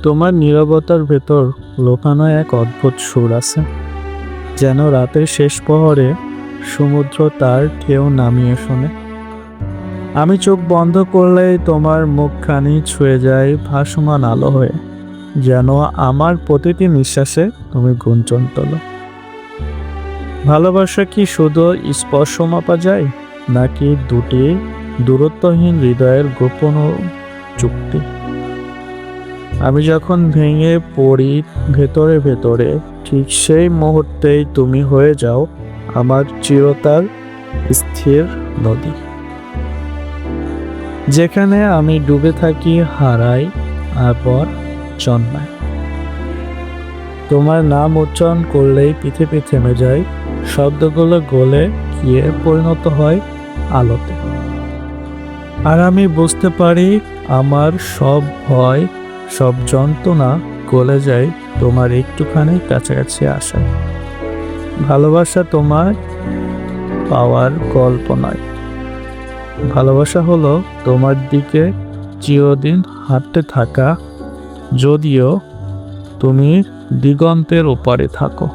তোমার নীরবতার ভেতর লুকানো এক অদ্ভুত সুর আছে, যেন রাতের শেষ প্রহরে সমুদ্র তার ঢেউ নামিয়ে শোনে। আমি চোখ বন্ধ করলেই তোমার মুখখানি ছুঁয়ে যায় ভাসমান আলো হয়ে, যেন আমার প্রতিটি নিঃশ্বাসে তুমি গুঞ্জন তোলো। ভালোবাসা কি শুধু স্পর্শ মাপা যায়, নাকি দুটি দূরত্বহীন হৃদয়ের গোপন চুক্তি? আমি যখন ভেঙে পড়ি ভেতরে ভেতরে, ঠিক সেই মুহূর্তেই তুমি হয়ে যাও আমার চিরতার স্থির নদী, যেখানে আমি ডুবে থাকি, হারাই, আবার জন্মাই। তোমার নাম উচ্চারণ করলেই পৃথিবী থেমে যায়, শব্দগুলো গলে গিয়ে পরিণত হয় আলোতে। আর আমি বুঝতে পারি আমার সব ভয়, সব যন্ত্রণা গলে যায় তোমার একটুখানি কাছাকাছি আসায়। ভালোবাসা তোমার পাওয়ার গল্প নয়, ভালোবাসা হলো তোমার দিকে চিরদিন হাঁটতে থাকা, যদিও তুমি দিগন্তের ওপারে থাকো।